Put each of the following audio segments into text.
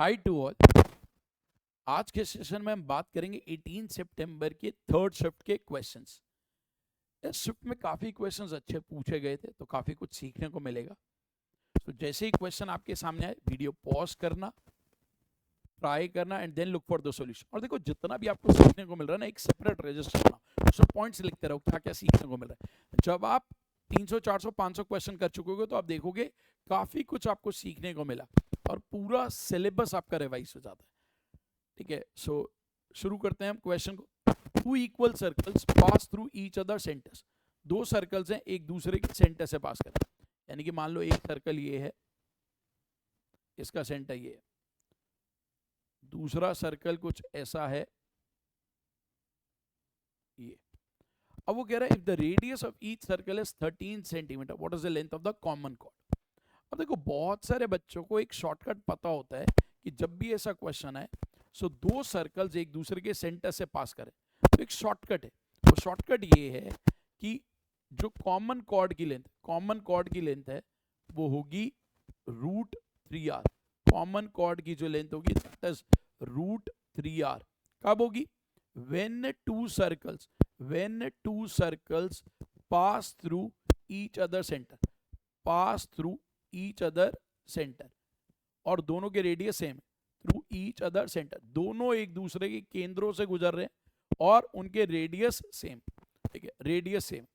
Hi to all. आज के session में हम बात करेंगे 18 सितंबर के थर्ड शिफ्ट के क्वेश्चंस। इस शिफ्ट में काफ़ी क्वेश्चंस अच्छे पूछे गए थे, तो काफ़ी कुछ सीखने को मिलेगा। तो जैसे ही क्वेश्चन आपके सामने आए, वीडियो पॉज करना, ट्राई करना and then look for the solution. और देखो, जितना भी आपको सीखने को मिल रहा है ना, एक सेपरेट रजिस्टर बनाओ, उसमें पॉइंट्स लिखते रहो क्या क्या सीखने को मिल रहा है। जब आप 300 400 500 क्वेश्चन कर चुके हो तो आप देखोगे काफ़ी कुछ आपको सीखने को मिला और पूरा सिलेबस आपका रिवाइज हो जाता है। ठीक है, सो शुरू करते हैं हम क्वेश्चन को। Two equal circles pass through each other centres. दो सर्कल्स हैं, एक दूसरे के सेंटर से पास करते हैं। यानी कि मान लो एक सर्कल ये है, इसका सेंटर ये है, दूसरा सर्कल कुछ ऐसा है ये। अब वो कह रहा है if the radius of each circle is 13 centimetre, what is the length of the common chord. अब देखो, बहुत सारे बच्चों को एक शॉर्टकट पता होता है कि जब भी ऐसा क्वेश्चन है, सो दो सर्कल्स एक दूसरे के सेंटर से पास करें, तो एक शॉर्टकट है। वो शॉर्टकट ये है कि जो कॉमन कॉर्ड की लेंथ है वो होगी √3r। कॉमन कॉर्ड की जो लेंथ होगी दैट इज √3r। कब होगी? when two circles pass through each other center और दोनों के रेडियस सेम है, थ्रू ईच अदर सेंटर, दोनों एक दूसरे के केंद्रों से गुजर रहे हैं और उनके रेडियस सेम। ठीक है, रेडियस सेम।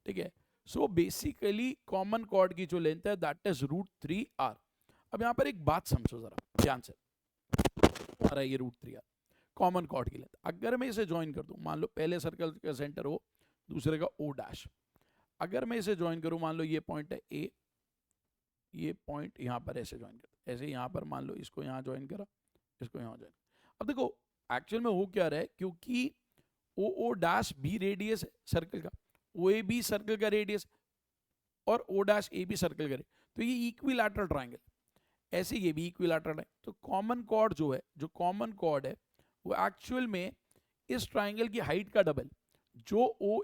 ठीक है, सो बेसिकली कॉमन कॉर्ड की जो लेंथ है दैट इज √3r। अब यहां पर एक बात समझो जरा ध्यान से, आ रहा है ये √3r कॉमन कॉर्ड की लेंथ। अगर मैं इसे ज्वाइन कर दूं, मान लो पहले सर्कल का सेंटर हो, दूसरे का O डैश। अगर मैं इसे ज्वाइन करूं, मान लो ये पॉइंट है A, ये पॉइंट यहां पर ऐसे ज्वाइन कर, ऐसे यहां पर मान लो इसको यहां ज्वाइन करा, इसको यहां ज्वाइन। अब देखो एक्चुअल में हो क्या रहा है, क्योंकि O डैश भी रेडियस है सर्कल का, OA भी सर्कल का रेडियस और O डैश A भी सर्कल का रेडियस, तो ये इक्विलैटरल ट्राइंगल, ऐसे ये भी इक्विलैटरल है। तो कॉमन कॉर्ड जो है, जो कॉमन कॉर्ड है वो एक्चुअल में इस ट्राइंगल की हाइट का डबल, जो O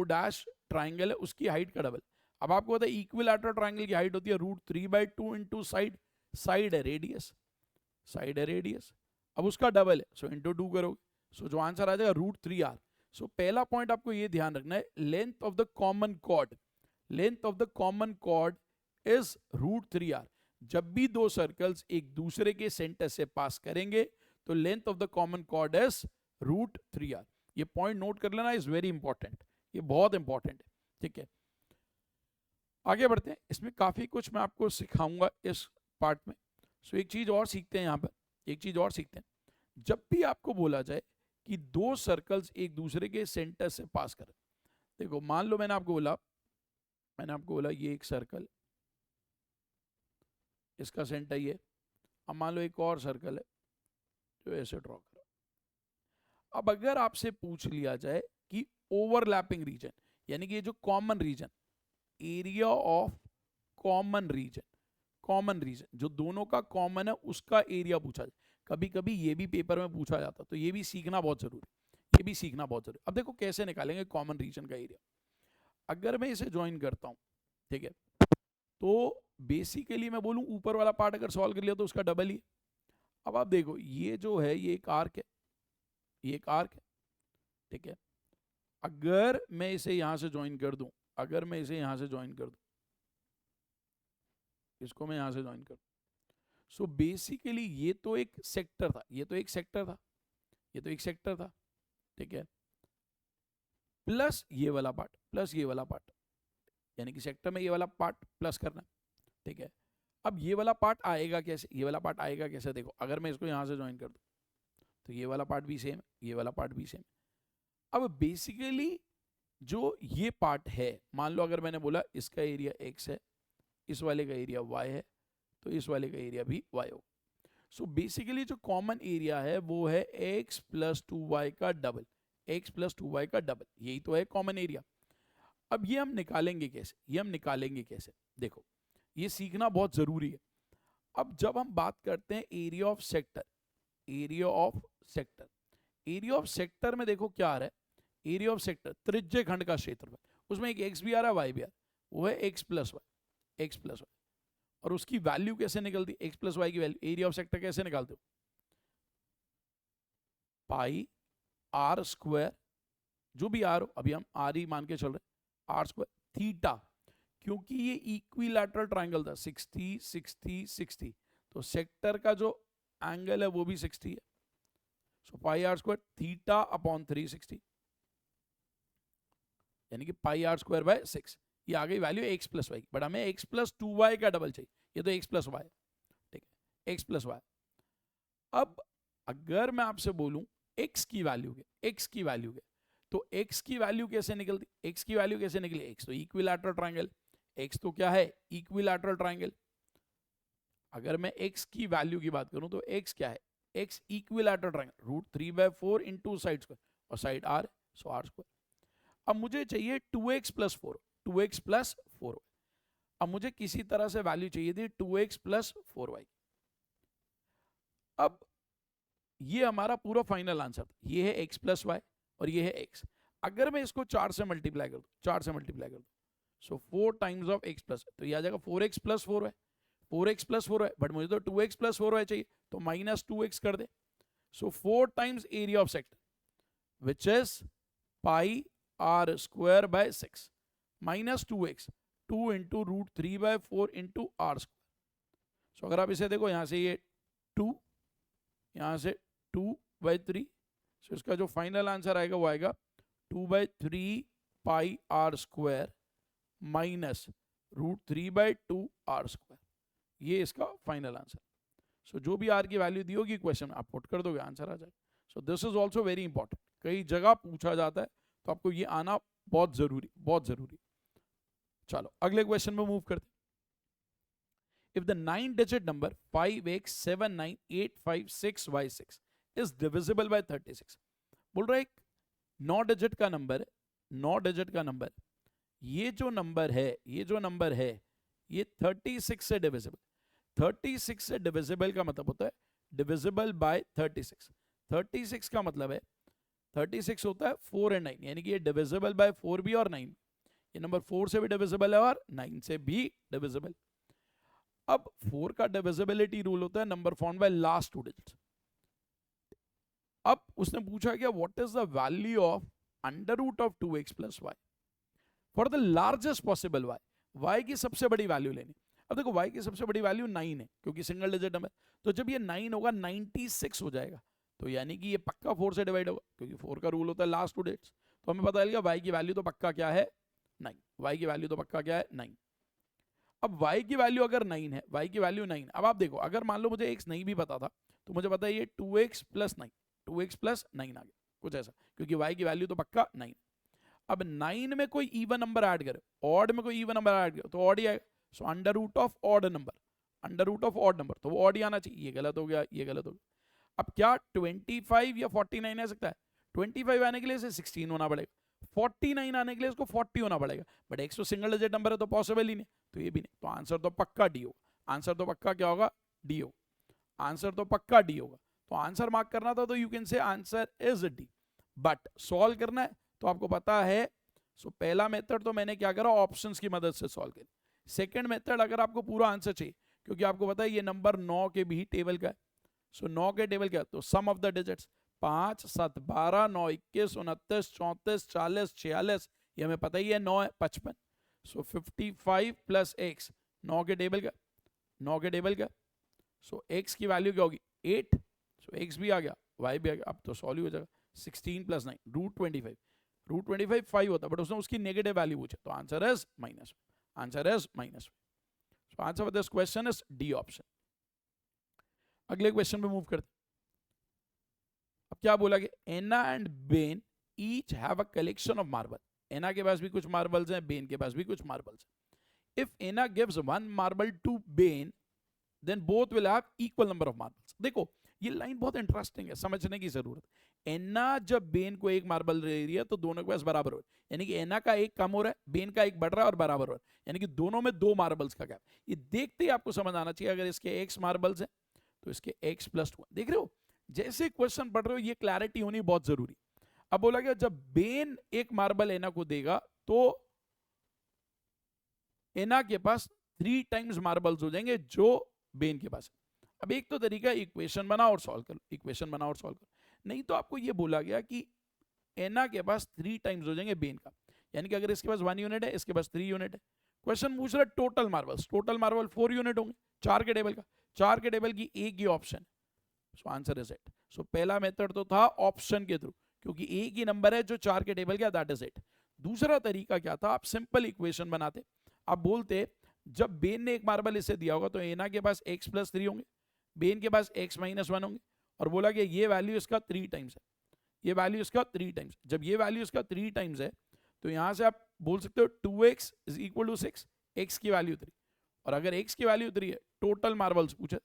डैश ट्राइंगल है उसकी हाइट का डबल। अब आपको पता है इक्विलैटरल ट्राइंगल की हाइट होती है √3/2 इंटू साइड, साइड है रेडियस, अब उसका डबल है, सो इंटू 2 करोगे, सो जो आंसर आ जाएगा √3r। सो पहला पॉइंट आपको ये ध्यान रखना है, length of the common chord is √3r। जब भी दो सर्कल्स एक दूसरे के सेंटर से पास करेंगे तो length of the common chord is √3r। ये पॉइंट नोट कर लेना, इज वेरी इंपॉर्टेंट, ये बहुत इंपॉर्टेंट है। ठीक है, आगे बढ़ते हैं, इसमें काफी कुछ मैं आपको सिखाऊंगा इस पार्ट में। सो एक चीज और सीखते हैं, जब भी आपको बोला जाए कि दो सर्कल्स एक दूसरे के सेंटर से पास करें, देखो मान लो मैंने आपको बोला ये एक सर्कल, इसका सेंटर ये। अब मान लो एक और सर्कल है जो ऐसे ड्रॉ करो। अब अगर आपसे पूछ लिया जाए कि ओवरलैपिंग रीजन, यानी कि ये जो common region, area of common region जो दोनों का कॉमन है उसका एरिया पूछा जाए, कभी कभी ये भी पेपर में पूछा जाता, तो ये भी सीखना बहुत जरूरी। अब देखो कैसे निकालेंगे कॉमन रीजन का एरिया। अगर मैं इसे ज्वाइन करता हूं, ठीक है, तो बेसिकली मैं बोलूं ऊपर वाला पार्ट अगर सॉल्व कर लिया तो उसका डबल ही। अब आप देखो ये जो है ये एक आर्क है, ठीक है। अगर मैं इसे यहां से ज्वाइन कर दूं, इसको मैं यहां से ज्वाइन कर दूं, सो बेसिकली ये तो एक सेक्टर था, ठीक है, प्लस ये वाला पार्ट, यानी कि सेक्टर में ये वाला पार्ट प्लस करना, ठीक है। अब ये वाला पार्ट आएगा कैसे, देखो अगर मैं इसको यहां से ज्वाइन कर दूं तो ये वाला पार्ट भी सेम, ये वाला पार्ट भी सेम। अब बेसिकली जो ये पार्ट है, मान लो अगर मैंने बोला इसका एरिया x है, इस वाले का एरिया y है, तो इस वाले का एरिया भी y हो। सो बेसिकली जो कॉमन एरिया है वो है x + 2y का डबल, यही तो है कॉमन एरिया। अब ये हम निकालेंगे कैसे, देखो ये सीखना बहुत जरूरी है। अब जब हम बात करते हैं एरिया ऑफ सेक्टर में देखो क्या आ रहा है, एरिया ऑफ सेक्टर त्रिज्य खंड का क्षेत्रफल, उसमें एक x भी आ रहा है y भी आ रहा है, वो है x + y। और उसकी वैल्यू कैसे निकलती, एक्स प्लस वाई की वैल्यू, एरिया ऑफ सेक्टर कैसे निकालते हो, पाई आर स्क्वायर, जो भी आर हो, अभी हम आर ही मान के चल रहे, आर स्क्वायर थीटा, क्योंकि ये इक्विलैटरल ट्रायंगल था 60 60 60, तो सेक्टर का जो एंगल है वो भी 60 है, सो पाई आर स्क्वायर थीटा अपॉन 360, यानी कि पाई आर स्क्वायर बाय 6, ये आ गई value x plus y, but हमें एक्स प्लस 2y का डबल चाहिए, ये तो एक्स प्लस वाई, ठीक है, एक्स प्लस वाई। अब अगर मैं आपसे बोलूं x की वैल्यू के, x की वैल्यू के, तो x की वैल्यू कैसे निकलती, x की वैल्यू कैसे निकली, x तो इक्विलैटरल ट्रायंगल, x तो क्या है, इक्विलैटरल ट्रायंगल। अगर मैं x की वैल्यू की बात करूं तो x क्या है, x equilateral triangle, √3/4 into side square, और साइड r, सो r स्क्वायर। अब मुझे चाहिए 2x प्लस 4, 2x प्लस 4, अब मुझे किसी तरह से वैल्यू चाहिए थी 2x प्लस 4y। अब ये हमारा पूरा फाइनल आंसर, ये है x प्लस वाई और ये है x। अगर मैं इसको 4 से मल्टीप्लाई कर दूं, 4 से मल्टीप्लाई कर दूं, सो 4 टाइम्स ऑफ x प्लस, तो ये आ जाएगा 4x plus 4y, 4x plus 4y, but मुझे तो 2x प्लस 4y चाहिए, तो माइनस 2x कर दे, so 4 times area of sector which is pi r square by 6 minus 2x, 2 into √3/4 into r square. So अगर आप इसे देखो, यहां से ये 2, यहां से 2/3, सो इसका जो फाइनल आंसर आएगा वो आएगा 2/3 pi r square minus √3/2 r square, ये इसका फाइनल आंसर। सो जो भी आर की वैल्यू दी होगी क्वेश्चन में आप पुट कर दोगे, आंसर आ जाएगा। सो this is also very important, कई जगह पूछा जाता है, तो आपको ये आना बहुत जरूरी, बहुत जरूरी। चलो अगले क्वेश्चन में मूव करते। If the 9-digit number 5x79856y6 is divisible by 36, बोल रहा है एक 9 डिजिट का नंबर है, 9 डिजिट का नंबर, ये जो नंबर है, ये जो नंबर है, ये 36 से डिविजिबल, 36 से डिविजिबल का मतलब होता है डिविजिबल बाय 36, 36 का मतलब है 36 होता है 4 और 9, यानी कि ये डिविजिबल बाय 4 भी और 9, ये नंबर 4 से भी डिविजिबल है और 9 से भी डिविजिबल। अब 4 का डिविजिबिलिटी रूल होता है number found by last 2 digits. अब उसने पूछा क्या, what is the value of under root of 2x plus y for the largest possible y, y की सबसे बड़ी वैल्यू लेनी। अब देखो y की सबसे बड़ी वैल्यू 9 है, क्योंकि सिंगल डिजिट नंबर, तो जब ये 9 होगा 96 हो जाएगा, तो यानी कि ये पक्का 4 से डिवाइड होगा, क्योंकि 4 का रूल होता है लास्ट 2 डिजिट्स। तो हमें पता चल गया y की वैल्यू तो पक्का क्या है 9, y की वैल्यू तो पक्का क्या है 9। अब y की वैल्यू अगर 9 है, y की वैल्यू 9, अब आप देखो अगर मान लो मुझे x नहीं भी पता था, तो मुझे पता है ये 2x प्लस 9, 2x प्लस 9 आ गया, कुछ ऐसा, क्योंकि y की वैल्यू तो पक्का 9। अब 9 में कोई इवन नंबर ऐड करे, ऑड में कोई इवन नंबर ऐड करे तो ऑड ही आएगा, so under root of odd number, under root of odd number, तो वो ऑड ही आना चाहिए, ये गलत हो गया, ये गलत हो गया। अब क्या 25 या 49 आ सकता है, 25 आने के लिए इसे 16 होना पड़ेगा, 49 आने के लिए इसको 40 होना पड़ेगा, बट x तो सिंगल डिजिट नंबर है तो पॉसिबल ही नहीं, तो ये भी नहीं, तो आंसर तो पक्का डी होगा, आंसर तो पक्का क्या होगा डी होगा, आंसर तो पक्का डी होगा। तो आंसर मार्क करना था तो you can say answer is D, but solve करना है तो आपको पता है, सो पहला मेथड तो मैंने क्या करा, ऑप्शंस की मदद से सॉल्व करी। सेकंड मेथड अगर आपको पूरा आंसर चाहिए, क्योंकि आपको पता है ये नंबर 9 के भी टेबल का है, सो 9 के टेबल क्या है, तो सम ऑफ द डिजिट्स 5 7 12 9 21 29 34 40 46, ये हमें पता ही है 9 है 55, सो 55 प्लस x, 9 के टेबल का, 9 के टेबल का, सो x की वैल्यू क्या होगी 8, सो x भी आ गया y भी आ गया, अब तो सॉल्व हो जाएगा 16 प्लस 9 √25, √25 5 होता, बट उसने उसकी नेगेटिव वैल्यू पूछा, तो answer is minus, answer is minus. So answer for this question is D option. अगले क्वेश्चन पे मूव करते। अब क्या बोला कि Anna and Ben each have a collection of marble, Anna के पास भी कुछ मार्बल्स हैं, बेन के पास भी कुछ मार्बल्स हैं। If Anna gives 1 marble to Ben then both will have equal number of marbles. देखो ये लाइन बहुत इंटरेस्टिंग है, समझने की जरूरत। एना जब बेन को एक मार्बल दे रही है तो दोनों के पास बराबर हो, यानी कि एना का एक कम हो रहा है, बेन का एक बढ़ रहा है और बराबर हो रहा है, यानी कि दोनों में 2 मार्बल्स का गैप। ये देखते ही आपको समझ आना चाहिए, अगर इसके x मार्बल्स हैं तो इसके x प्लस 2, देख रहे हो जैसे क्वेश्चन पढ़ रहे हो, ये क्लैरिटी होनी बहुत जरूरी। अब बोला गया जब बेन एक मार्बल एना को देगा तो एना के पास 3 टाइम्स मार्बल्स हो जाएंगे जो बेन के पास है। अब एक तो तरीका इक्वेशन बनाओ और सॉल्व करो, इक्वेशन बनाओ और सॉल्व करो। नहीं तो आपको ये बोला गया कि एना के पास 3 टाइम्स हो जाएंगे बेन का, यानी कि अगर इसके पास 1 यूनिट है, इसके पास 3 यूनिट है। क्वेश्चन पूछ रहा है total marbles, total marble 4 unit होंगे 4 के टेबल का, 4 के टेबल की एक ही option, so answer is it. So पहला मेथड तो था ऑप्शन के थ्रू, क्योंकि एक ही नंबर है जो 4 के टेबल का, दैट इज इट। दूसरा तरीका क्या था, आप सिंपल इक्वेशन बनाते, आप बोलते जब बेन ने एक मार्बल इसे दिया होगा तो एना के पास x+3 होंगे, बेन के पास x-1 होंगे, और बोला कि ये वैल्यू इसका 3 टाइम्स है, ये वैल्यू इसका 3 टाइम्स। जब ये वैल्यू इसका 3 टाइम्स है तो यहां से आप बोल सकते हो 2x is equal to 6, x की वैल्यू 3, और अगर x की वैल्यू 3 है, टोटल मार्बल्स पूछे,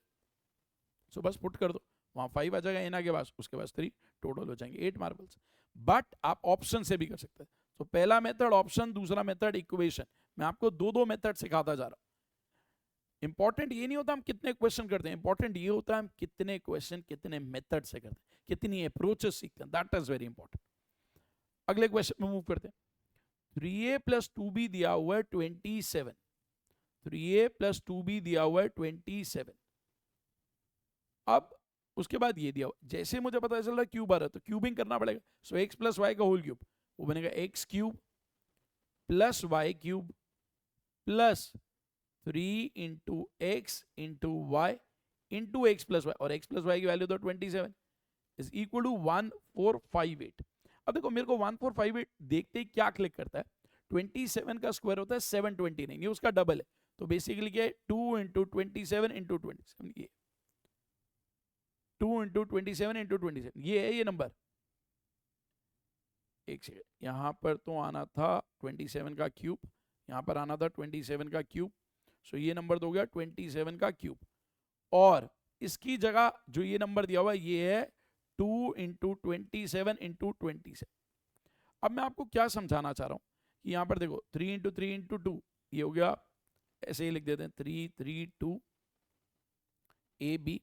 सो बस पुट कर दो, वहां 5 आ जाएगा एना के पास, उसके पास 3, टोटल हो जाएंगे 8 मार्बल्स। बट आप ऑप्शन से भी कर सकते हैं। तो पहला मेथड ऑप्शन, दूसरा मेथड इक्वेशन। मैं आपको दो मेथड सिखाता जा रहा हूं। इंपॉर्टेंट ये नहीं होता हम कितने क्वेश्चन करते हैं, इंपॉर्टेंट ये होता है हम कितने क्वेश्चन कितने मेथड से करते हैं, कितनी अप्रोचेस सीखते हैं, दैट इज वेरी इंपॉर्टेंट। अगले क्वेश्चन में मूव करते हैं। 3a + 2b दिया हुआ है 27, 3a + 2b दिया हुआ है 27। अब उसके बाद ये दिया हुआ, जैसे मुझे पता चल रहा है क्यूब आ रहा है तो क्यूबिंग करना पड़ेगा। सो x + y का होल क्यूब, वो बनेगा x³ + y³ plus 3 × x × y × x + y, और x + y की वैल्यू तो 27 इज इक्वल टू 1458। अब देखो मेरे को 1458 देखते ही क्या क्लिक करता है, 27 का स्क्वायर होता है 729, ये उसका डबल है, तो बेसिकली क्या है 2 × 27 × 27, ये 2 × 27 × 27, ये है ये नंबर। एक सेकेंड, यहां पर तो आना था 27 का क्यूब, यहां पर आना था 27 का क्यूब, सो ये नंबर तो हो गया 27 का क्यूब, और इसकी जगह जो ये नंबर दिया हुआ है ये है 2 × 27 × 27। अब मैं आपको क्या समझाना चाह रहा हूं कि यहां पर देखो 3 × 3 × 2, ये हो गया, ऐसे ही लिख देते हैं 3 3 2 AB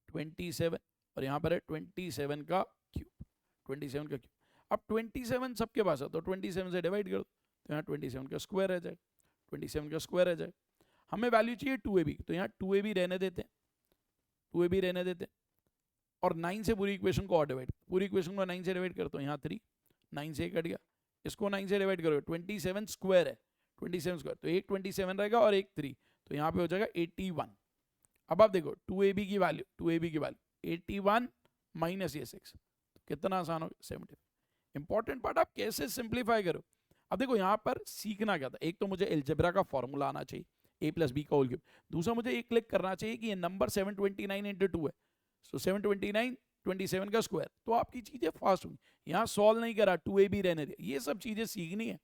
27, और यहां पर है 27 का क्यूब, 27 का क्यूब। अब 27 सबके पास है तो 27 से डिवाइड कर दो, तो यहाँ 27 का स्क्वायर रह जाएगा, 27 का स्क्वायर रह जाएगा। हमें वैल्यू चाहिए 2AB, तो यहाँ 2AB रहने देते हैं, 2AB रहने देते हैं, और 9 से पूरी इक्वेशन को और डिवाइड, पूरी इक्वेशन को 9 से डिवाइड करते हो, यहाँ 3, 9 से कट गया, इसको 9 से डिवाइड करो, 27 स्क्वायर है, 27 स्क्वायर, तो एक 27 रहेगा और एक 3, तो यहाँ पे हो जाएगा 81। अब आप देखो 2AB की वैल्यू, 2AB की वैल्यू 81 माइनस ये 6, तो कितना आसान हो, 70। इंपॉर्टेंट पार्ट आप कैसे सिंप्लीफाई करो। अब देखो यहाँ पर सीखना क्या था, एक तो मुझे एलजेब्रा का फॉर्मूला आना चाहिए, a + b का होल क्यूब, दूसरा मुझे एक क्लिक करना चाहिए कि ये नंबर 729 × 2 है, सो 729 27 का स्क्वायर, तो आपकी चीजें फास्ट होंगी। यहाँ सॉल्व नहीं करा, 2AB रहने दे, ये सब चीजें सीखनी है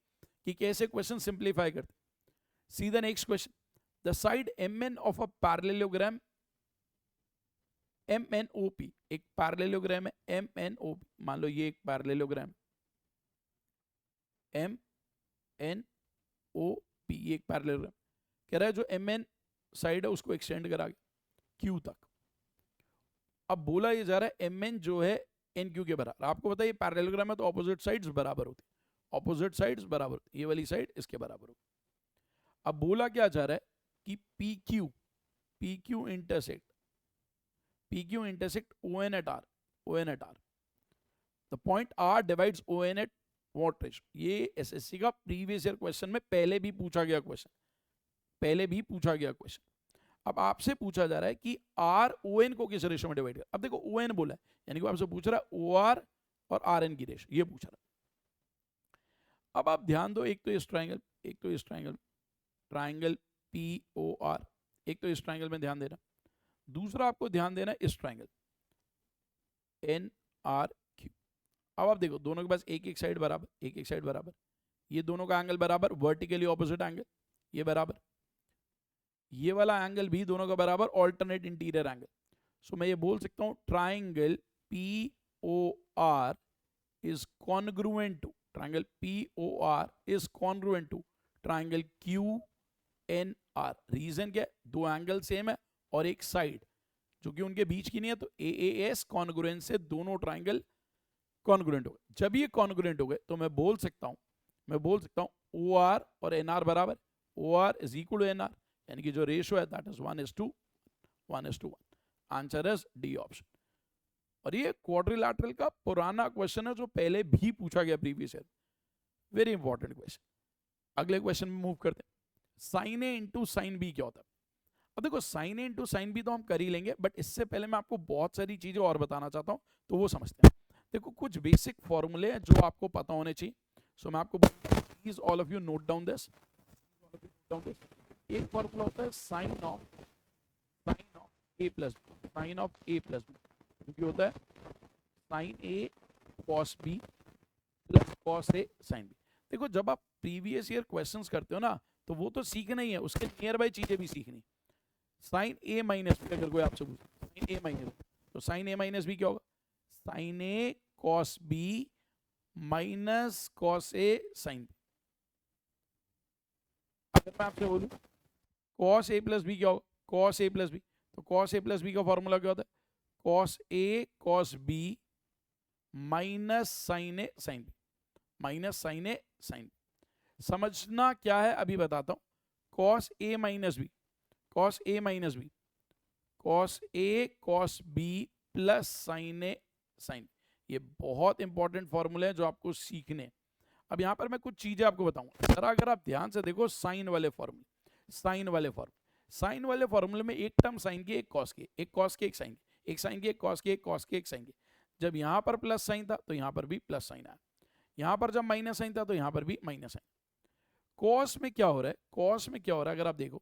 कि कैसे क्वेश्चन सिंप्लीफाई करते। सीधा next question, the side MN of a parallelogram MNOP, एक पैरेललोग्राम है MNOP, मान लो ये एक पैरेललोग्राम MNOP, ये एक पैरेललोग्राम, कह रहा है जो MN साइड है उसको एक्सटेंड करा Q तक। अब बोला ये जा रहा है MN जो है NQ के बराबर। आपको पता है ये पैरेललोग्राम है तो ऑपोजिट साइड्स बराबर होती है, ऑपोजिट साइड्स बराबर, ये वाली साइड इसके बराबर होगी। अब बोला क्या जा रहा है कि PQ intersect ON at R, ON at R, the point R divides ON at what ratio? ये SSC का प्रीवियस ईयर क्वेश्चन में पहले भी पूछा गया क्वेश्चन, अब आपसे पूछा जा रहा है कि R ON को किस रेशो में डिवाइड कर। अब देखो ON बोला है, यानी कि आपसे पूछ रहा है OR और RN की रेशो, ये पूछ रहा है। अब आप ध्यान दो, एक तो इस ट्राइंगल, ट्राइंगल POR, एक तो इस ट्राइंगल में ध्यान देना, दूसरा आपको ध्यान देना इस ट्राइंगल NRQ। अब आप देखो दोनों के पास एक साइड बराबर, एक साइड बराबर, ये दोनों का एंगल बराबर, वर्टिकली ऑपोजिट एंगल, ये बराबर, ये वाला एंगल भी दोनों का बराबर, ऑल्टरनेट इंटीरियर एंगल। सो मैं ये बोल सकता हूं triangle POR is congruent to, triangle POR is congruent to triangle QNR। Reason क्या है, दो एंगल सेम है और एक साइड जो कि उनके बीच की नहीं है, तो AAS कॉन्ग्रुएंट से दोनों ट्राइंगल कॉन्ग्रुएंट हो गए। जब ये कॉन्ग्रुएंट हो गए तो मैं बोल सकता हूं OR और NR बराबर, OR is equal to NR, यानी कि जो रेशियो है that is 1:1. Answer is D option. और ये क्वाड्रिलैटरल का पुराना क्वेश्चन है जो पहले भी पूछा गया previous year. Very important question. अगले क्वेश्चन में मूव करते हैं. साइन ए इंटू साइन बी क्या होता है? अब देखो साइन ए इंटू साइन बी तो हम कर ही लेंगे, बट इससे पहले मैं आपको बहुत सारी चीजें और बताना चाहता हूं, तो वो समझते हैं. देखो कुछ बेसिक फॉर्मूले हैं जो आपको पता होने चाहिए. सो मैं आपको please all of you note down this. एक फॉर्मूला होता है sine of A plus B. Sine of A plus B जो होता है sine A cos B plus cos A sine B. देखो जब आप प्रीवियस ईयर क्वेश्चंस करते हो ना, तो वो तो सीखना ही है, उसके नियर बाय चीजें भी सीखनी. साइन ए माइनस बी अगर कोई आपसे पूछे साइन ए माइनस, तो साइन ए माइनस बी क्या होगा? Sign A cos B minus cos A sine B. अगर मैं आपसे बोलूं कॉस ए प्लस बी क्या होगा? कॉस ए प्लस बी, तो कॉस ए प्लस बी का फॉर्मूला क्या होता है? Cos A cos B minus sine A sine B. Minus sine A sine B. समझना क्या है अभी बताता हूं. Cos A minus B, cos A minus B, cos A cos B plus sign A sign. ये बहुत इंपॉर्टेंट फॉर्मूले हैं जो आपको सीखने. अब यहां पर मैं कुछ चीजें आपको बताऊंगा. जरा अगर आप ध्यान से देखो साइन वाले फॉर्मूले, साइन वाले फॉर्मूले में एक टर्म साइन की, एक कॉस की, एक कॉस की, एक साइन की, एक साइन की, एक कॉस की, एक कॉस की, एक साइन की. जब यहां पर प्लस साइन था तो यहां पर भी प्लस साइन आया. यहां पर जब माइनस साइन था तो यहां पर भी माइनस साइन. कॉस में क्या हो रहा है? कॉस में क्या हो रहा है अगर आप देखो,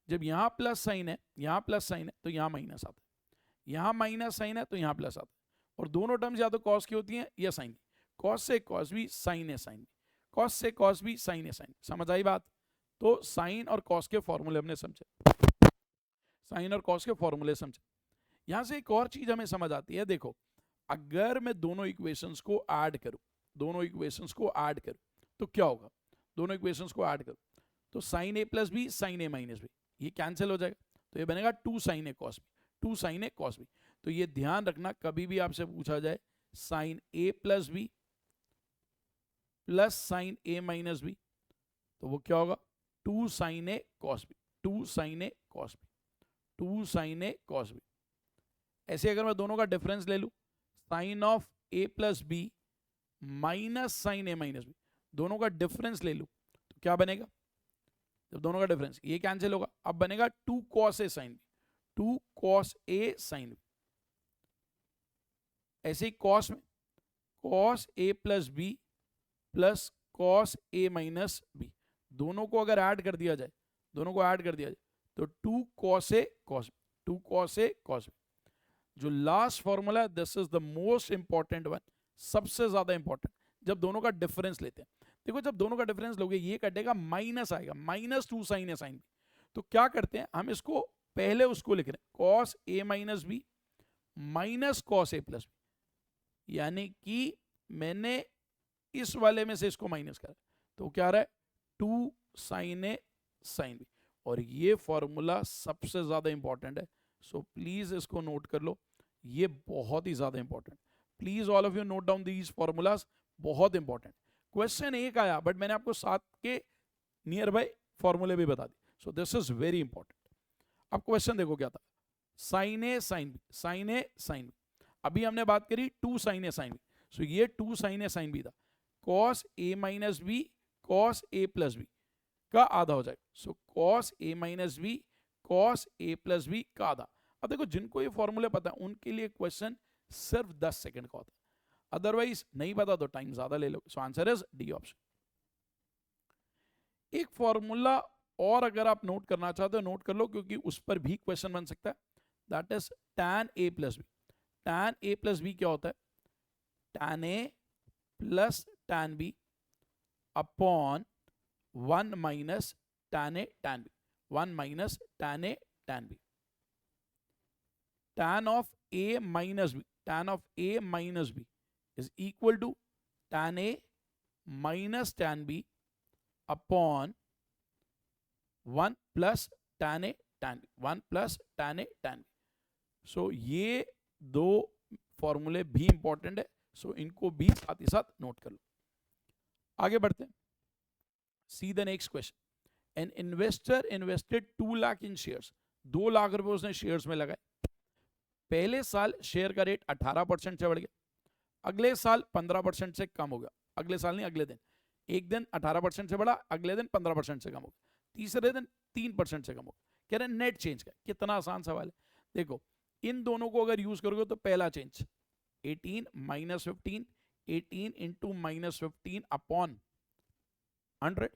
जब यहां प्लस साइन है, यहां प्लस साइन है तो यहां माइनस आता है, यहां माइनस साइन है तो यहां प्लस आता है. और दोनों टर्म्स या तो कॉस की होती हैं या साइन की. कॉस से कॉस भी, साइन है साइन भी, कॉस से कॉस भी, साइन है साइन. समझ आई बात? तो साइन और कॉस के फॉर्मूले हमने समझे, साइन और कॉस के फॉर्मूले समझे. यहां से एक और चीज हमें समझ आती है. देखो अगर मैं दोनों इक्वेशंस को ऐड करूं, दोनों इक्वेशंस को ऐड करूं तो क्या होगा? दोनों इक्वेशंस को ऐड करूं तो sign A plus B sine A minus B ये कैंसिल हो जाएगा, तो ये बनेगा 2 sine A cos B, 2 sine A cos B. तो ये ध्यान रखना, कभी भी आपसे पूछा जाए sign A plus B plus sign A minus B तो वो क्या होगा? 2 sine A cos B, 2 sine A cos B, 2 sine A cos B. ऐसे अगर मैं दोनों का डिफरेंस ले लूं, sine of A plus B minus sine A minus B, दोनों का डिफरेंस ले लूं तो क्या बनेगा? जब दोनों का डिफरेंस, ये कैंसिल होगा, अब बनेगा 2 cos A sine B, 2 cos A sine B. ऐसे ही कॉस में cos A plus B plus cos A minus B, दोनों को अगर ऐड कर दिया जाए, दोनों को ऐड कर दिया जाए तो 2 cos A cos B, 2 cos A cos B. जो लास्ट फॉर्मूला है this is the most important one, सबसे ज्यादा इंपॉर्टेंट. जब दोनों का डिफरेंस लेते हैं, देखो जब दोनों का डिफरेंस लोगे ये कटेगा, माइनस आएगा, minus 2 sine A sine B. तो क्या करते हैं हम, इसको पहले उसको लिख रहे हैं cos A minus B minus cos A plus B, यानी कि मैंने इस वाले में से इसको माइनस करा तो क्या आ रहा है? 2 साइन ए साइन बी. और ये फॉर्मूला सबसे ज्यादा इंपॉर्टेंट है, सो प्लीज इसको नोट कर लो, ये बहुत ही ज्यादा important. Please all of you note down these formulas, बहुत इंपॉर्टेंट. क्वेश्चन एक आया बट मैंने आपको 7 के नियर बाय फॉर्मूले भी बता दी, so this is very important. अब क्वेश्चन देखो क्या था, sine A sine B, sine A sine B. अभी हमने बात करी 2 sine A sine B, so ये 2 साइन ए साइन बी था. Cos A minus B cos A plus B का आधा हो जाएगा, so cos A minus B cos A plus B का आधा. अब देखो जिनको ये फॉर्मूले पता है उनके लिए क्वेश्चन सिर्फ 10 सेकंड का होता है, अदरवाइज नहीं पता तो टाइम ज्यादा ले लो. So answer is D option. एक फॉर्मूला और अगर आप नोट करना चाहते हो नोट कर लो, क्योंकि उस पर भी क्वेश्चन बन सकता है. That is tan A plus B. tan A plus B क्या होता है? tan A plus tan B upon 1 minus tan A tan B, 1 minus tan A tan B. tan of A minus B, tan of A minus B is equal to tan A minus tan B upon 1 plus tan A tan B, 1 plus tan A tan B. So ये दो फॉर्मूले भी important है, सो इनको भी साथ ही साथ note कर लो. आगे बढ़ते हैं. सी the next question. An investor invested 2 lakh in shares, 2 lakh रुपए उसने शेयर्स में लगाए। पहले साल शेयर का रेट 18% से बढ़ गया, अगले साल 15% से कम हो गया, अगले साल नहीं अगले दिन, एक दिन 18% से बढ़ा, अगले दिन 15% से कम हो गया, तीसरे दिन 3% से कम हो गया। कह रहे हैं नेट चेंज का। कितना आसान सवाल है। देखो इन दोनों को अगर यूज करोगे तो पहला change 18 minus 15, 18 into minus 15 upon 100,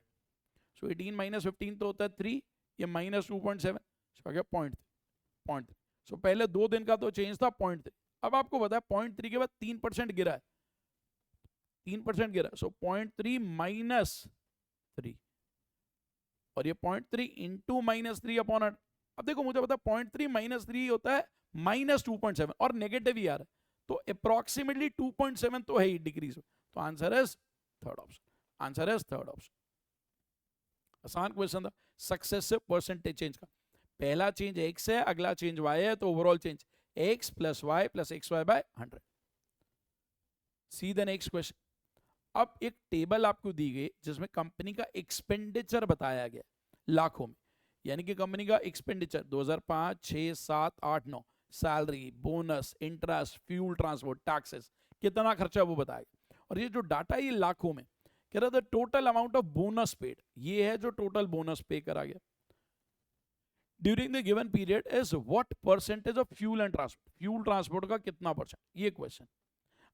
सो 18 माइनस 15 तो होता है 3, ये माइनस 2.7, सो आ गया 0.3। सो पहले 2 दिन का तो चेंज था 0.3, अब आपको पता है 0.3 के बाद 3% गिरा है, 3% गिरा, सो 0.3 माइनस 3, और ये 0.3 इंटू माइनस 3 अपॉन 100। अब देखो मुझे पता है 0.3 माइनस 3 होता है माइनस 2.7 और नेगेटिव ही आ रहा है, तो अप्रोक्सीमेटली 2.7 तो है ही डिक्रीज, तो answer is third option, answer is third option. आसान क्वेश्चन था सक्सेसिव परसेंटेज चेंज का। पहला चेंज x है, अगला चेंज y है, तो overall change x plus y plus x y by 100। See the next question. अब एक टेबल आपको दी गई जिसमें कंपनी का एक्सपेंडिचर बताया गया लाखों में, यानी कि कंपनी का expenditure 2005, 6, 7, 8, 9, salary, bonus, interest, fuel, transport, taxes, कितना खर्चा वो बताएगा। और ये जो डाटा है ये लाखों में, कह रहा था total amount of bonus paid, ये है जो टोटल बोनस पे करा गया during the given period is what percentage of fuel and transport, fuel transport का कितना परसेंट, ये क्वेश्चन।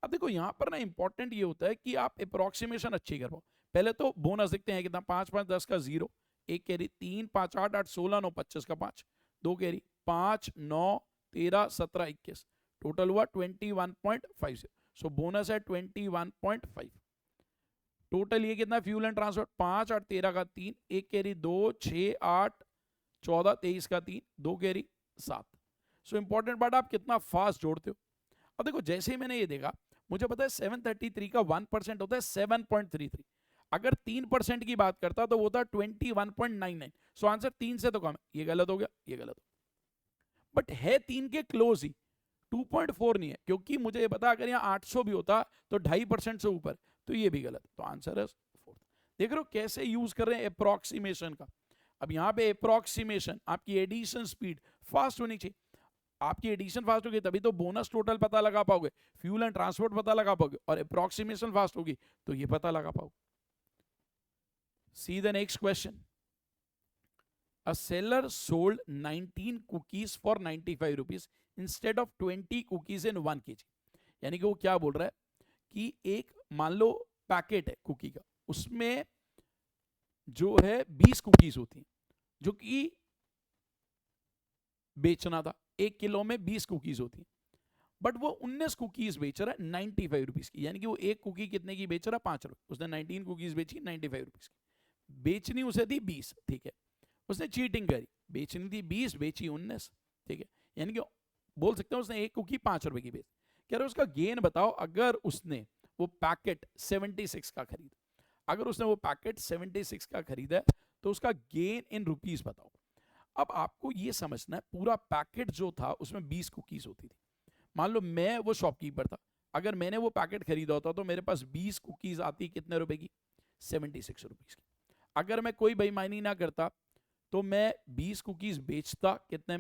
अब देखो यहाँ पर ना इंपॉर्टेंट ये होता है कि आप अप्रोक्सीमेशन अच्छी कर पाओ। पहले तो बोनस देखते हैं कितना, 5, 5, 10 का 0, एक कैरी 3, 5, 8, 8, 16, 9, 25 का 5, 2 कैरी 5, 9, 13, 17, 21, टोटल हुआ 21.50, सो बोनस है 21.5। टोटल ये कितना फ्यूल एंड ट्रांसपोर्ट, 5, 8, 13 का 3, एक कैरी 2, 6, 8, 14, 23 का 3, 2 कैरी 7। सो इंपॉर्टेंट पार्ट आप कितना फास्ट जोड़ते हो। अब देखो जैसे ही मैंने ये देखा, मुझे पता है 733 का 1% होता है 7.33, अगर 3% की बात करता तो वो होता 21.99, सो आंसर 3 से तो कम है, ये गलत हो गया, ये गलत हो, बट है 3 के क्लोज ही, 2.4 नहीं है, क्योंकि मुझे ये पता अगर यहाँ 800 भी होता तो 2.5% से ऊपर, तो ये भी गलत, तो आंसर है फोर्थ। देख रहे हो कैसे यूज कर रहे हैं अप्रोक्सीमेशन का। अब यहाँ पे अप्रोक्सीमेशन, आपकी एडिशन स्पीड फास्ट होनी चाहिए, आपकी एडिशन फास्ट होगी तभी तो बोनस टोटल पता लगा पाओगे, फ्यूल एंड ट्रांसपोर्ट पता लगा पाओगे, और अप्रोक्सीमेशन फास्ट होगी तो ये पता लगा पाओगे। सी the next question. A seller sold 19 cookies for 95 rupees instead of 20 cookies in 1 kg। यानी कि वो क्या बोल रहा है कि एक मान लो पैकेट है कुकी का, उसमें जो है 20 कुकीज होती हैं, जो कि बेचना था, 1 किलो में 20 कुकीज होती हैं, बट वो 19 कुकीज बेच रहा है 95 रुपीज की, यानी कि वो एक कुकी कितने की बेच रहा है, 5 रुपए, उसने 19 कुकीज बेची 95 रुपीज की, बेचनी उसे थी 20, ठीक है, उसने चीटिंग करी, बेचनी थी 20 बेची 19, ठीक है, यानी कि बोल सकते हैं उसने एक कुकी 5 रुपए की बेच। कह रहे उसका गेन बताओ अगर उसने वो पैकेट 76 का खरीदा, अगर उसने वो पैकेट 76 का खरीदा तो उसका गेन इन रुपीस बताओ। अब आपको ये समझना है पूरा पैकेट जो था उसमें 20 कुकीज होती थी, मान लो मैं वो शॉपकीपर था, अगर मैंने वो पैकेट खरीदा होता तो मेरे पास 20 कुकीज आती कितने रुपए की, 76 रुपीज की। अगर मैं कोई बेईमानी ना करता तो मैं 20 कुकीज बेचता कितने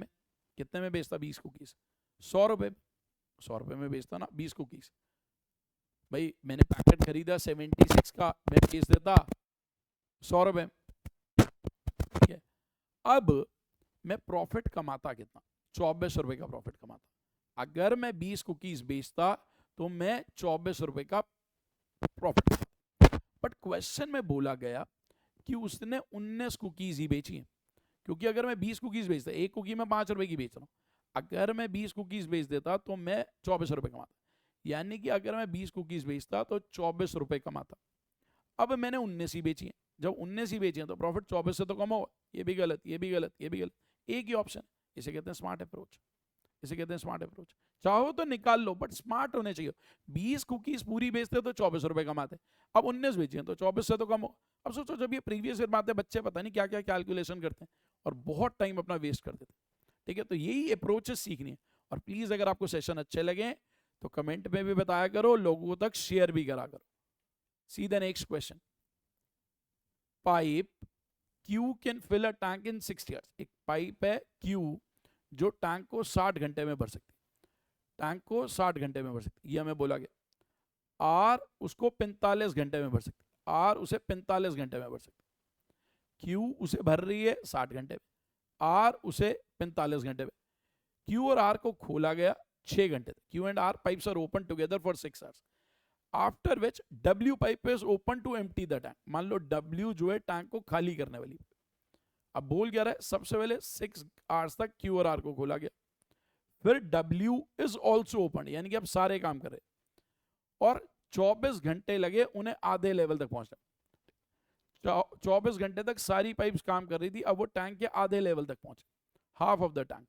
में बेचता, 20 कुकीज 100 रुपए, 100 रुपए में बेचता ना 20 कुकीज। भाई मैंने पैकेट खरीदा 76 का, मैं बेच देता 100 रुपए, ठीक है। अब मैं प्रॉफिट कमाता कितना, 24 रुपए का प्रॉफिट कमाता। अगर मैं 20 कुकीज बेचता तो मैं 24 रुपए का प्रॉफिट कमाता, बट क्वेश्चन में बोला गया कि उसने 19 कुकीज ही बेची है, क्योंकि अगर मैं 20 कुकीज बेचता, एक कुकी मैं 5 रुपए की बेच रहा हूँ, अगर मैं 20 कुकीज बेच देता तो मैं 24 रुपए कमाता, यानी कि अगर मैं 20 कुकीज बेचता तो 24 रुपए कमाता। अब मैंने 19 ही बेची है, जब 19 ही बेची है तो प्रॉफिट 24 से तो कम होगा, ये भी गलत, ये भी गलत, ये भी गलत, एक ही ऑप्शन, इसे कहते हैं स्मार्ट अप्रोच, इसे कहते हैं स्मार्ट अप्रोच। चाहो तो निकाल लो बट स्मार्ट होने चाहिए। 20 कुकीज पूरी बेचते तो 24 रुपए कमाते, अब 19 बेची हैं तो 24 से तो कम हो। अब सोचो जब ये प्रीवियस ईयर बातें, बच्चे पता नहीं क्या क्या कैलकुलेशन करते हैं और बहुत टाइम अपना वेस्ट कर देते हैं, ठीक है। तो यही अप्रोचेस सीखनी है, और प्लीज अगर आपको सेशन अच्छे लगे तो कमेंट में भी बताया करो, लोगों तक शेयर भी करा करो। See the next question. Pipe Q can fill a tank in 60 hours. एक पाइप है Q जो टैंक को 60 घंटे में भर सकती है, टैंक को 60 घंटे में भर सकती है, ये हमें बोला गया। R उसको 45 घंटे में भर सकती है, R उसे 45 घंटे में भर सकती है। Q उसे भर रही है 60 घंटे में, R उसे 45 घंटे में। Q और R को खोला गया 6 घंटे तक। Q and R pipes are open together for 6 hours. After which W pipe is open to empty the tank. मान लो W जो है टैंक को खाली करने वाली। अब बोल क्या रहा है, सबसे पहले 6 आवर्स तक Q और R को खोला गया, फिर W is also open, यानी कि अब सारे काम कर रहे, और 24 घंटे लगे उन्हें आधे लेवल तक पहुंचने। 24 घंटे तक सारी पाइप्स काम कर रही थी, अब वो टैंक के आधे लेवल तक पहुंचे, half of the tank,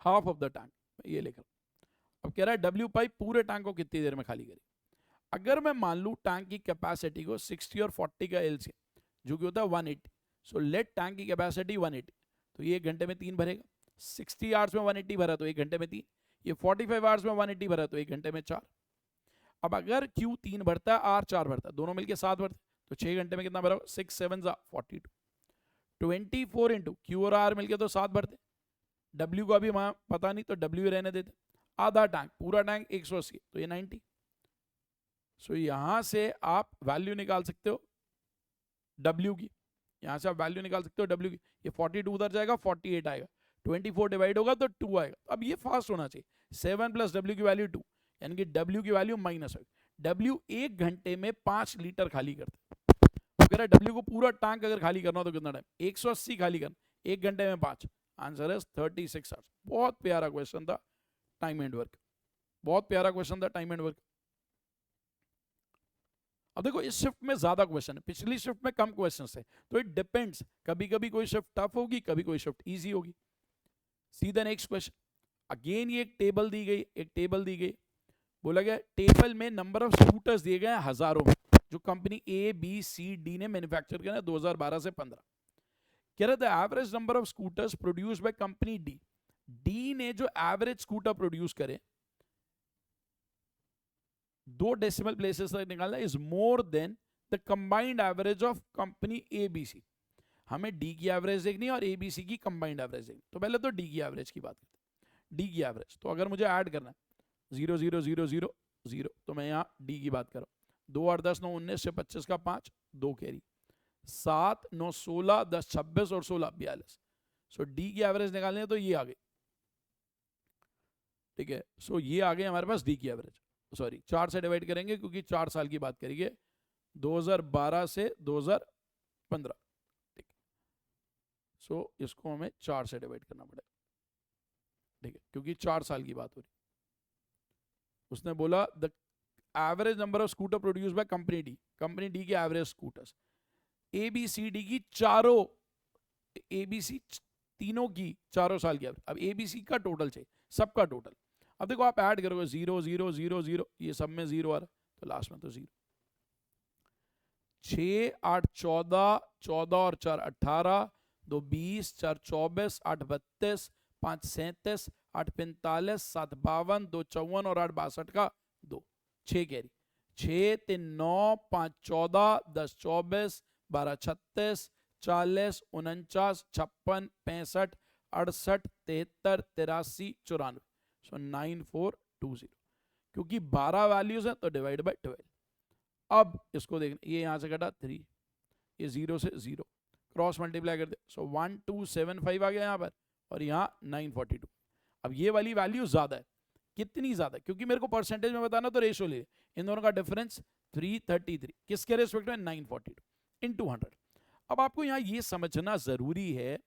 half of the tank, ये लिख रहा हूं। अब कह रहा है डब्ल्यू पाइप पूरे टैंक को कितनी देर में खाली करे। अगर मैं मान लूं टैंक की कैपेसिटी को 60 और 40 का एलसीएम जो कि होता है 180, सो लेट टैंक की कैपेसिटी 180, तो ये 1 घंटे में 3 भरेगा। 60 आवर्स में 180 भरा तो 1 घंटे में 3, ये 45 आवर्स में 180 भरा तो 1 घंटे में 4। अब अगर Q 3 भरता है, R 4 भरता है, दोनों मिलकर 7 भरते, तो 6 घंटे में कितना भरा? 6 7 42, 24 इंटू Q और R मिलकर तो 7 भरते, W को अभी वहां पता नहीं तो W रहने देते, आधा टैंक, पूरा टैंक 180, तो ये 90। सो यहां से आप वैल्यू निकाल सकते हो W की, यहां से आप वैल्यू निकाल सकते हो W की। ये 42 उधर जाएगा, 48 आएगा, 24 डिवाइड होगा तो 2 आएगा। अब ये फास्ट होना चाहिए, 7 प्लस W की वैल्यू 2, यानी कि W की वैल्यू माइनस होगी। W 1 घंटे में 5 लीटर खाली करते हैं। तो कह रहा है W को पूरा टैंक अगर खाली करना हो तो कितना टाइम? 180 खाली करना, 1 घंटे में 5, आंसर है 36 आवर्स। बहुत प्यारा क्वेश्चन था, टाइम एंड वर्क, बहुत प्यारा क्वेश्चन था, टाइम एंड वर्क। अब देखो इस शिफ्ट में ज्यादा क्वेश्चन है, पिछली शिफ्ट में कम क्वेश्चन है, तो इट डिपेंड्स, कभी कभी कोई शिफ्ट टफ होगी, कभी कोई शिफ्ट इजी होगी। सी द नेक्स्ट क्वेश्चन। अगेन ये एक टेबल दी गई, एक टेबल दी गई, बोला गया टेबल में नंबर ऑफ स्कूटर्स दिए गए हैं हजारों में, जो company A B C D ने मैन्युफैक्चर किया 2012 से 15। कह रहा था average number of scooters produce by company D, D ने जो एवरेज स्कूटर प्रोड्यूस करे 2 डेसिमल प्लेसेस तक निकालना, is more than the combined average of company A B C. हमें डी की एवरेज देखनी है और ए बी सी की कंबाइंड एवरेज देखनी, तो पहले तो डी की एवरेज की बात करते हैं। डी की एवरेज, तो अगर मुझे ऐड करना है 0 0 0 0 0, तो मैं यहाँ डी की बात कर रहा हूँ। 2 8 10 9 19 से 25 का 5, 2 कैरी, 7 9 16 10 26 और 16 42। सो डी की एवरेज निकालनी है तो ये आ गई, ठीक है। सो ये आ गई हमारे पास डी की एवरेज, सॉरी 4 से डिवाइड करेंगे क्योंकि 4 साल की बात करेंगे, 2012 से 2015, ठीक है। सो इसको हमें 4 से डिवाइड करना पड़ेगा, ठीक है, क्योंकि 4 साल की बात हो रही। उसने बोला the average number of scooter produce by company D, company D के average scooters, A B C D की चारों, ए बी सी तीनों की 4 साल की एवरेज। अब ए बी सी का टोटल चाहिए, सबका टोटल। अब देखो आप ऐड करोगे 0 0 0 0, ये सब में 0 आ रहा है, तो लास्ट में तो 0। 6 8 14, 14 और 4 18, 2 20, 4 24, 8 32, 5 37, 8 45, 7 52, 2 54 और 8 62 का 2, 6 कैरी, 6 3 9, 5 14, 10 24, 12 36, 40 49, 56 65, 68 73, 83 94, सो 9420। क्योंकि 12 वैल्यूज है तो डिवाइड बाय 12। अब इसको देखना, ये यहां से कटा 3, ये 0 से 0, क्रॉस मल्टीप्लाई कर दे, सो 1275 आ गया यहाँ पर, और यहाँ 942। अब ये वाली वैल्यू ज्यादा है, कितनी ज्यादा? क्योंकि मेरे को परसेंटेज में बताना तो रेशियो ले, इन दोनों का डिफरेंस 333, किसके रेस्पेक्ट में? 942 into 100। अब आपको यहाँ ये समझना जरूरी है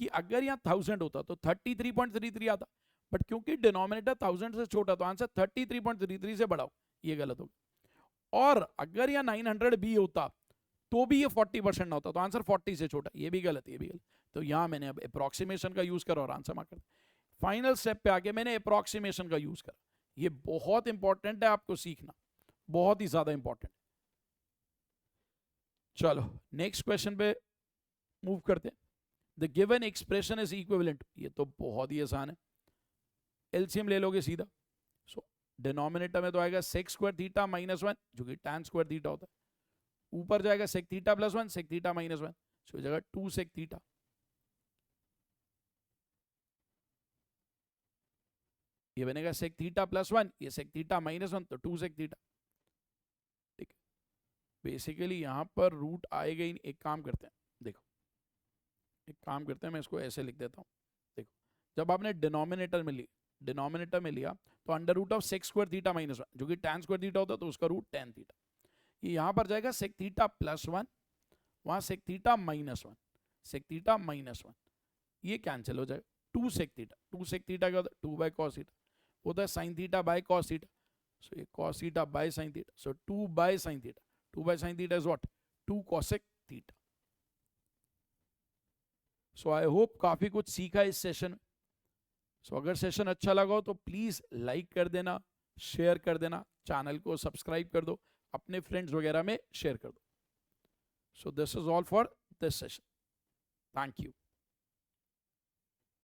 कि अगर यहाँ 1000 होता तो 33.33 आता, बट क्योंकि डिनोमिनेटर 1000 से छोटा तो आंसर 33.33 से बढ़ाओ, ये गलत होगा। और अगर यहाँ 900 भी होता तो भी ये 40% ना होता, तो आंसर 40 से छोटा, ये भी गलत, ये भी गलत। तो यहाँ मैंने अब अप्रोक्सीमेशन का यूज करा और आंसर मार्क कर। फाइनल स्टेप पे आके मैंने अप्रोक्सीमेशन का यूज करा, ये बहुत इंपॉर्टेंट है आपको सीखना, बहुत ही ज्यादा इंपॉर्टेंट। चलो नेक्स्ट क्वेश्चन पे मूव करते हैं। The given expression is equivalent, ये तो बहुत ही आसान है, एलसीएम ले लोगे सीधा। सो डिनोमिनेटर में तो आएगा सेक स्क्वायर थीटा -1, जो कि tan स्क्वायर थीटा होता है, ऊपर जाएगा सेक थीटा +1, सेक थीटा -1, सो हो जाएगा 2 सेक थीटा, ये बनेगा सेक थीटा प्लस 1, ये सेक थीटा माइनस 1, तो 2 सेक थीटा। ठीक है, बेसिकली यहां पर रूट आएगा ही नहीं। एक काम करते हैं, देखो एक काम करते हैं, मैं इसको ऐसे लिख देता हूँ। देखो जब आपने डिनोमिनेटर में लिया तो under root of sec square theta minus 1, जो कि tan स्क्वायर थीटा होता है, तो उसका रूट tan थीटा, ये यहां पर जाएगा सेक थीटा प्लस 1, वहां sec theta minus 1, sec theta minus 1, ये कैंसिल हो जाएगा। 2 सेक थीटा, 2 सेक थीटा क्या होता है, 2 बाय कॉस थीटा होता है, sine theta by cos theta, so ये cos theta by sine theta, so 2 by sine theta, 2 by sine theta is what, 2 cosec theta. So I hope काफी कुछ सीखा इस सेशन में। सो अगर सेशन अच्छा लगा हो तो प्लीज लाइक कर देना, शेयर कर देना, चैनल को सब्सक्राइब कर दो, अपने फ्रेंड्स वगैरह में शेयर कर दो। सो this is all for this session, thank you.